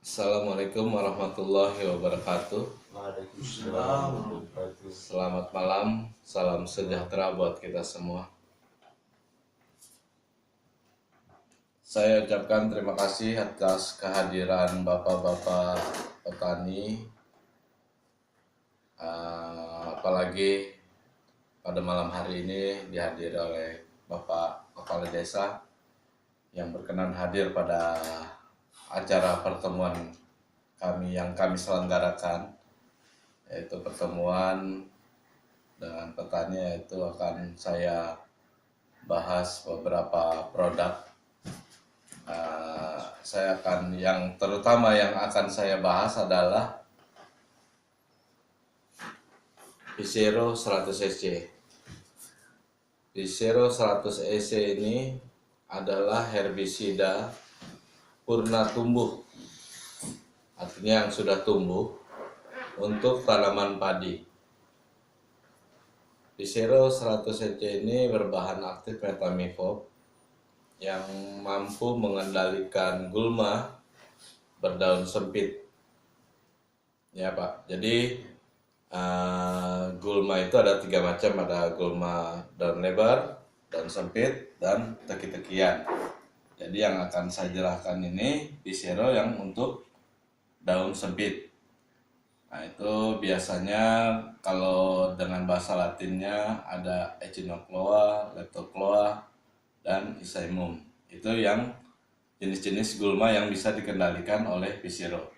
Assalamualaikum warahmatullahi wabarakatuh. Waalaikumsalam. Selamat malam, salam sejahtera buat kita semua. Saya ucapkan terima kasih atas kehadiran bapak-bapak petani, apalagi pada malam hari ini dihadiri oleh Bapak Kepala Desa yang berkenan hadir pada acara pertemuan yang kami selenggarakan, yaitu pertemuan dengan petani, yaitu akan saya bahas beberapa produk. Terutama yang akan saya bahas adalah Visero 100 EC. Visero 100 EC ini adalah herbisida purna tumbuh, artinya yang sudah tumbuh, untuk tanaman padi. Visero 100 EC ini berbahan aktif metamifob yang mampu mengendalikan gulma berdaun sempit. Ya Pak, jadi gulma itu ada 3 macam, ada gulma daun lebar, daun sempit, dan teki-tekian. Jadi yang akan saya jelaskan ini Visero yang untuk daun sempit. Nah itu biasanya kalau dengan bahasa latinnya ada Echinocloa, Leptocloa, dan Isamum. Itu yang jenis-jenis gulma yang bisa dikendalikan oleh Visero.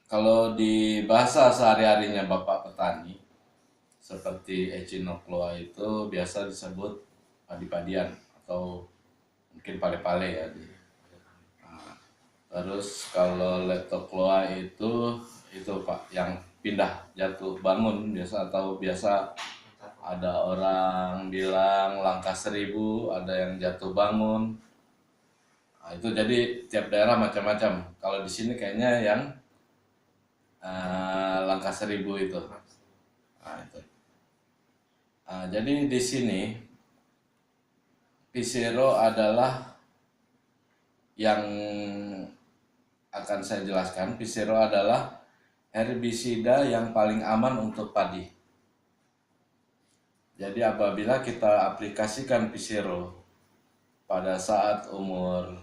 Kalau di bahasa sehari-harinya Bapak petani, seperti Echinocloa itu biasa disebut padi-padian atau mungkin pale-pale ya. Terus kalau Leptocloa itu Pak yang pindah jatuh bangun biasa, atau biasa ada orang bilang langkah 1000, ada yang jatuh bangun. Nah, itu jadi tiap daerah macam-macam. Kalau di sini kayaknya yang langkah 1000 itu. Nah, itu. Jadi di sini Visero adalah yang akan saya jelaskan. Visero adalah herbisida yang paling aman untuk padi. Jadi apabila kita aplikasikan Visero pada saat umur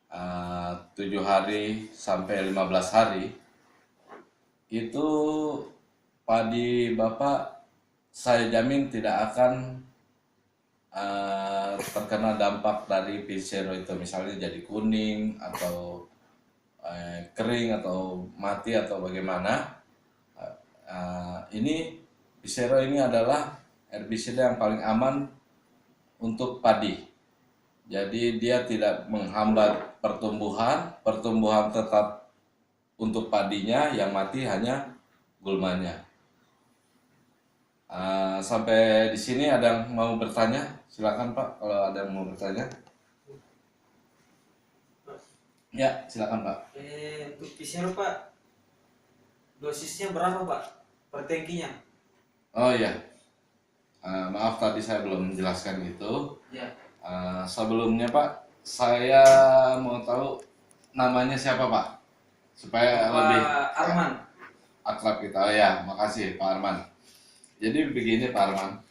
7 hari sampai 15 hari, itu padi Bapak saya jamin tidak akan terkena dampak dari Visero itu, misalnya jadi kuning atau kering atau mati atau bagaimana. Ini Visero ini adalah herbisida yang paling aman untuk padi. Jadi dia tidak menghambat pertumbuhan tetap untuk padinya, yang mati hanya gulmanya. Sampai di sini ada yang mau bertanya? Silakan Pak, kalau ada yang mau bertanya. Ya, silakan Pak. Untuk Visero Pak, dosisnya berapa Pak per tangkinya? Oh iya, maaf tadi saya belum menjelaskan itu. Ya. Sebelumnya Pak, saya mau tahu namanya siapa Pak, supaya lebih Arman. akrab kita. Oh ya, makasih Pak Arman. Jadi begini Pak Arman,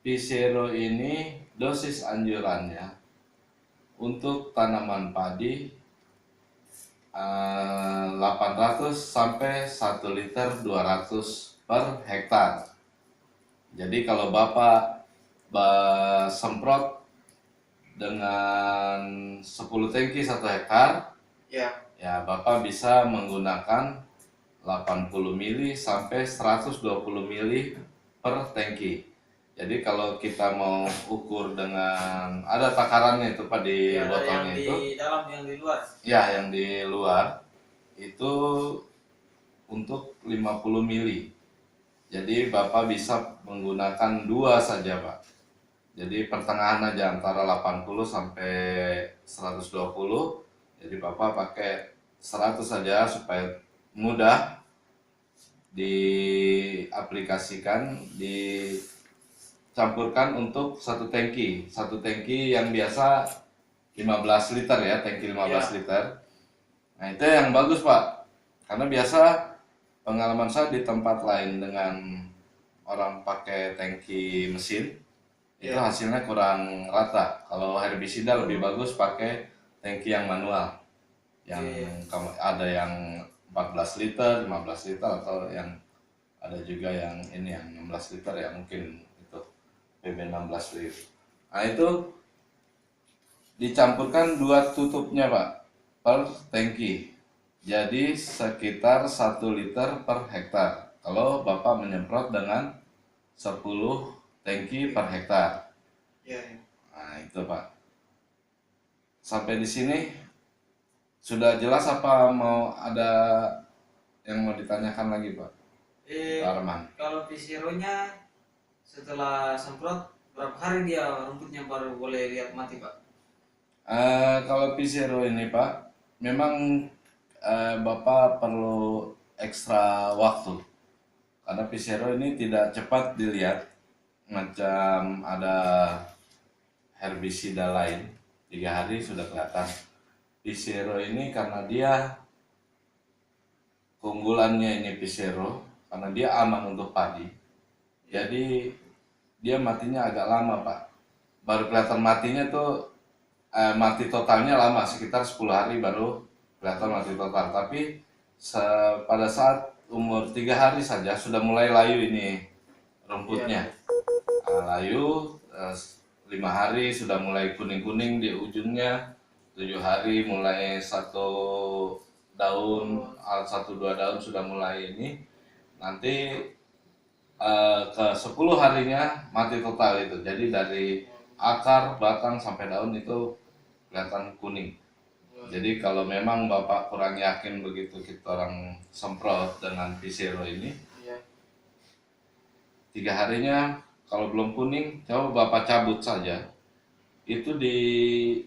Visero ini dosis anjurannya untuk tanaman padi 800 sampai 1 liter 200 per hektar. Jadi kalau Bapak semprot dengan 10 tangki 1 hektar, ya Bapak bisa menggunakan 80 mili sampai 120 mili per tangki. Jadi kalau kita mau ukur dengan, ada takarannya itu Pak di botolnya yang itu. Di dalam, yang di luar. Ya, yang di luar itu untuk 50 mili. Jadi Bapak bisa menggunakan 2 saja Pak. Jadi pertengahan aja, antara 80 sampai 120. Jadi Bapak pakai 100 saja supaya mudah diaplikasikan, dicampurkan untuk 1 tangki. 1 tangki yang biasa 15 liter ya, tangki 15 Iya. liter. Nah itu yang bagus Pak, karena biasa pengalaman saya di tempat lain dengan orang pakai tangki mesin, itu Iya. hasilnya kurang rata. Kalau herbisida lebih bagus pakai tangki yang manual, yang Iya. ada yang 14 liter, 15 liter, atau yang ada juga yang ini yang 16 liter ya, mungkin itu PB 16 liter. Nah itu dicampurkan 2 tutupnya Pak per tangki, jadi sekitar 1 liter per hektar kalau Bapak menyemprot dengan 10 tangki per hektar. Iya. Nah itu Pak, sampai di sini sudah jelas apa mau ada yang mau ditanyakan lagi Pak? Pak Arman. Kalau P0-nya setelah semprot berapa hari dia rumputnya baru boleh lihat mati Pak? Kalau P0 ini Pak, memang Bapak perlu ekstra waktu karena P0 ini tidak cepat dilihat macam ada herbisida lain. 3 hari sudah kelihatan. P0 ini karena dia keunggulannya ini P0 karena dia aman untuk padi. Jadi dia matinya agak lama Pak. Baru kelihatan matinya tuh mati totalnya lama, sekitar 10 hari baru kelihatan mati total. Tapi pada saat umur 3 hari saja sudah mulai layu ini rumputnya. Layu, 5 hari sudah mulai kuning-kuning di ujungnya, 7 hari mulai satu dua daun sudah mulai ini. Nanti ke 10 harinya mati total itu. Jadi dari akar, batang sampai daun itu kelihatan kuning. Jadi kalau memang Bapak kurang yakin begitu kita orang semprot dengan P0 ini, 3 harinya kalau belum kuning, coba Bapak cabut saja. Itu di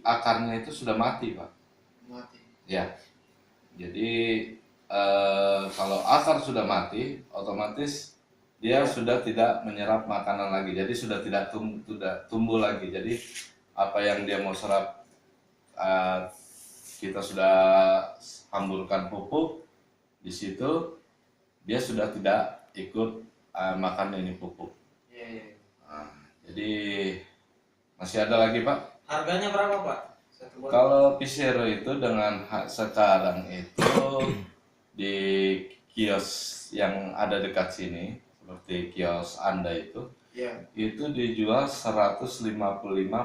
akarnya itu sudah mati Pak. Mati. Ya. Jadi kalau akar sudah mati, otomatis dia sudah tidak menyerap makanan lagi. Jadi sudah tidak tumbuh lagi. Jadi apa yang dia mau serap, kita sudah hamburkan pupuk di situ, dia sudah tidak ikut makan ini pupuk. Iya. Nah, jadi masih ada lagi Pak. Harganya berapa Pak? Satu botol. Kalau P0 itu dengan sekarang itu di kios yang ada dekat sini, seperti kios Anda itu dijual 155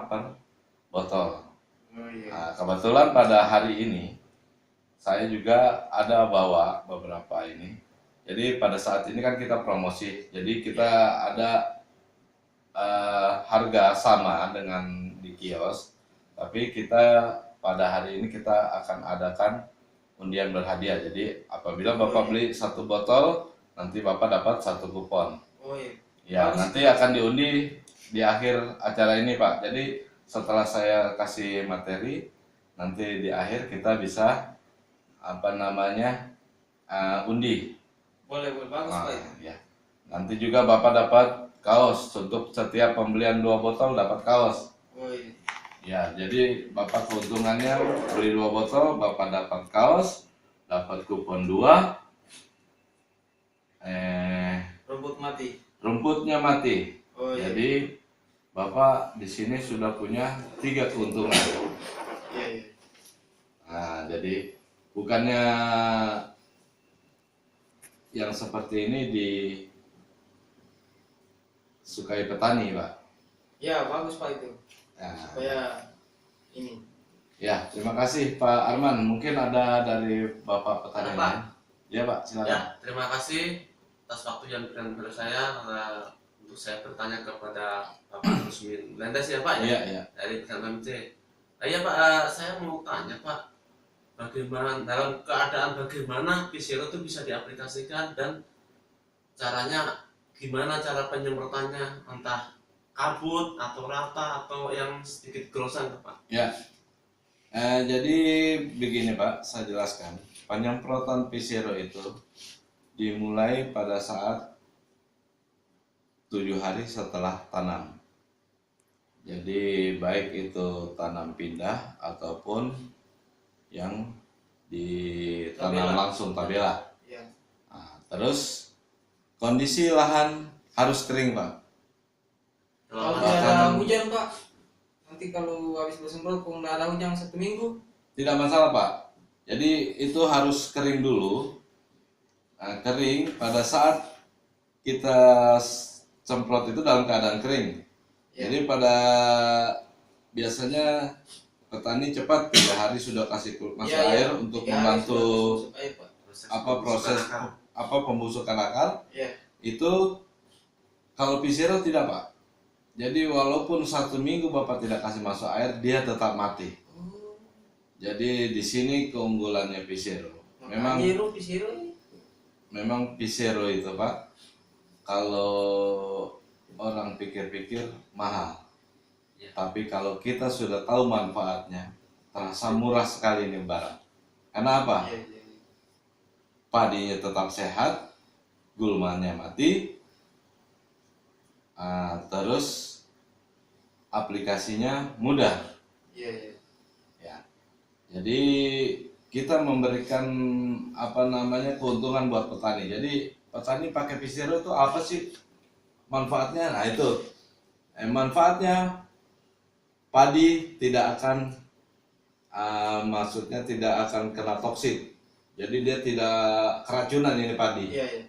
per botol. Nah, kebetulan pada hari ini saya juga ada bawa beberapa ini. Jadi pada saat ini kan kita promosi, jadi kita ada harga sama dengan di kios, tapi kita pada hari ini kita akan adakan undian berhadiah. Jadi apabila Bapak beli 1 botol, nanti Bapak dapat 1 kupon. Ya, nanti akan diundi di akhir acara ini Pak. Jadi setelah saya kasih materi, nanti di akhir kita bisa undi. Boleh bagus Pak. Ya. Nanti juga Bapak dapat kaos, untuk setiap pembelian 2 botol dapat kaos. Ya, jadi Bapak keuntungannya beli 2 botol, Bapak dapat kaos, dapat kupon 2. Rumputnya mati. Jadi Bapak di sini sudah punya 3 keuntungan. Nah, jadi bukannya yang seperti ini disukai petani, Pak. Ya, bagus Pak itu. Nah, Supaya ini. ya, terima kasih Pak Arman. Mungkin ada dari Bapak petani Ada, Pak. lain. Ya Pak, silakan. Ya, terima kasih atas waktu yang diberikan kepada saya untuk saya bertanya kepada Bapak Rusmin Lendes ya Pak Iya, ya, iya. dari PMC. Ya Pak, saya mau tanya Pak, bagaimana dalam keadaan bagaimana P0 itu bisa diaplikasikan dan caranya gimana cara penyemprotannya, entah kabut atau rata atau yang sedikit gerosan Pak? Ya. Jadi begini Pak, saya jelaskan. Penyemprotan P0 itu dimulai pada saat 7 hari setelah tanam. Jadi baik itu tanam pindah ataupun yang ditanam Tabela. langsung tabela. Ya. Nah, terus kondisi lahan harus kering Pak. Kalau Kalau tidak ada Bahkan- hujan Pak, nanti kalau habis bersemprot kalau tidak ada hujan 1 minggu, Tidak masalah Pak. Jadi itu harus kering dulu. Nah, kering pada saat kita semprot itu dalam keadaan kering. Ya. Jadi pada biasanya petani cepat 3 hari sudah kasih masuk Ya, ya. air untuk 3 hari membantu sudah masuk air, Pak. proses pembusukan akar. Ya. Itu kalau P0 tidak Pak. Jadi walaupun 1 minggu Bapak tidak kasih masuk air, dia tetap mati. Oh, Jadi di sini keunggulannya P0. Memang Pisiro ini. memang P0 itu Pak, kalau orang pikir-pikir mahal. Ya. Tapi kalau kita sudah tahu manfaatnya, terasa murah sekali nih barang. Karena apa? Iya, iya, iya. Padinya tetap sehat, gulmanya mati, terus aplikasinya mudah. Iya, iya. Ya. Jadi kita memberikan keuntungan buat petani. Jadi petani pakai P0 itu apa sih manfaatnya? Nah itu manfaatnya padi tidak akan maksudnya tidak akan kena toksik. Jadi dia tidak keracunan ini padi. Iya, iya.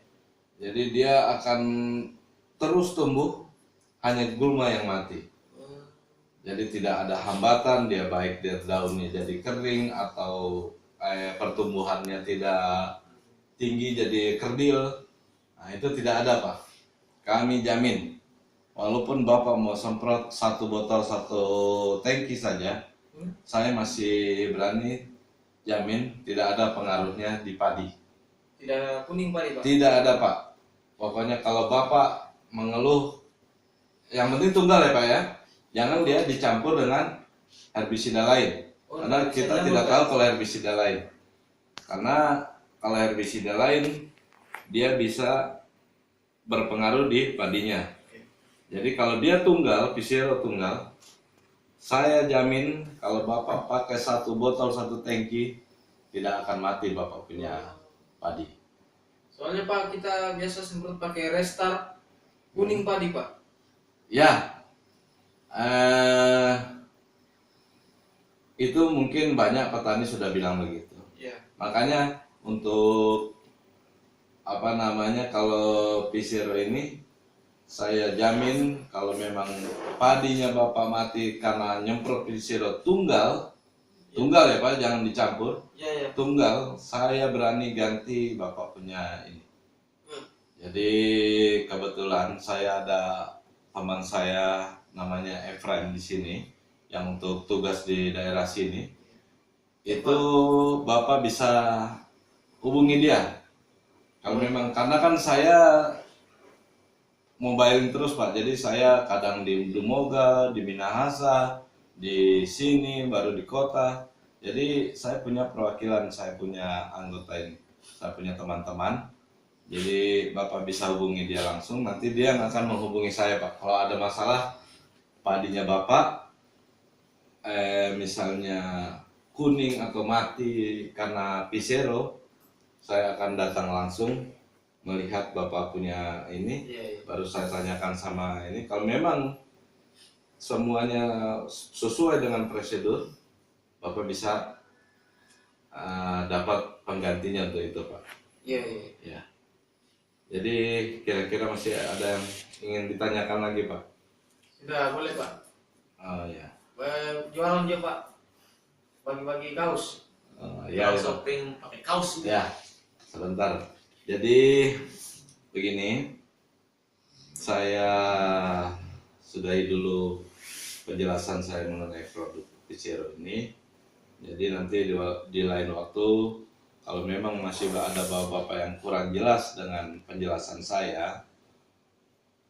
Jadi dia akan terus tumbuh, hanya gulma yang mati. Oh, Jadi tidak ada hambatan, dia baik dia daunnya jadi kering atau pertumbuhannya tidak tinggi jadi kerdil. Nah itu tidak ada Pak. Kami jamin, walaupun Bapak mau semprot 1 botol 1 tangki saja, saya masih berani jamin tidak ada pengaruhnya di padi. tidak kuning padi, Pak. Tidak ada Pak. Pokoknya kalau Bapak mengeluh, yang penting tunggal ya Pak ya. Jangan dia dicampur dengan herbisida lain. Oh, Karena bisa kita dicampur, tidak Pak? tahu kalau herbisida lain. Karena kalau herbisida lain dia bisa berpengaruh di padinya. Jadi kalau dia tunggal, P0 tunggal, saya jamin kalau Bapak pakai 1 botol 1 tangki tidak akan mati Bapak punya padi. Soalnya Pak, kita biasa semprot pakai Restart kuning padi, Pak. Ya, itu mungkin banyak petani sudah bilang begitu. Iya. Makanya untuk kalau P0 ini saya jamin kalau memang padinya Bapak mati karena nyemprot P0 tunggal ya Pak, jangan dicampur. Iya, iya. Tunggal, saya berani ganti Bapak punya ini. Jadi kebetulan saya ada teman saya namanya Efraim di sini yang untuk tugas di daerah sini. Itu Bapak bisa hubungi dia. Kalau memang karena kan saya mobiling terus Pak. Jadi saya kadang di Dumoga, di Minahasa, di sini baru di kota. Jadi saya punya perwakilan, saya punya anggota ini, saya punya teman-teman. Jadi Bapak bisa hubungi dia langsung, nanti dia yang akan menghubungi saya Pak. Kalau ada masalah padinya Bapak, misalnya kuning atau mati karena P0, saya akan datang langsung melihat Bapak punya ini, Iya, iya. baru saya tanyakan sama ini. Kalau memang semuanya sesuai dengan prosedur, Bapak bisa dapat penggantinya untuk itu Pak. Iya, iya. Ya. Jadi kira-kira masih ada yang ingin ditanyakan lagi Pak? Sudah boleh, Pak. Oh ya. Jualan aja, Pak. Bagi-bagi kaos. Ya, Kalau itu. shopping pakai kaos ini. Ya, sebentar. Jadi begini, saya sudahi dulu penjelasan saya mengenai produk P0 ini. Jadi nanti di lain waktu, kalau memang masih ada bapak-bapak yang kurang jelas dengan penjelasan saya,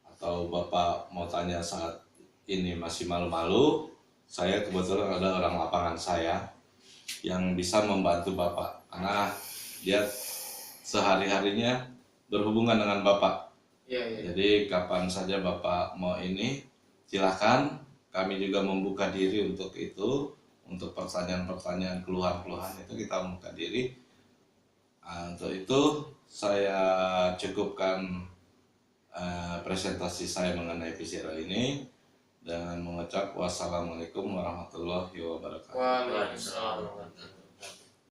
atau bapak mau tanya saat ini masih malu-malu, saya kebetulan ada orang lapangan saya yang bisa membantu bapak, karena dia sehari-harinya berhubungan dengan bapak. Iya, iya. Jadi kapan saja bapak mau ini, silakan. kami juga membuka diri untuk itu, untuk pertanyaan-pertanyaan, keluhan-keluhan itu kita membuka diri. Untuk itu saya cukupkan presentasi saya mengenai Visero ini dengan mengucap wassalamualaikum warahmatullahi wabarakatuh. Waalaikumsalam.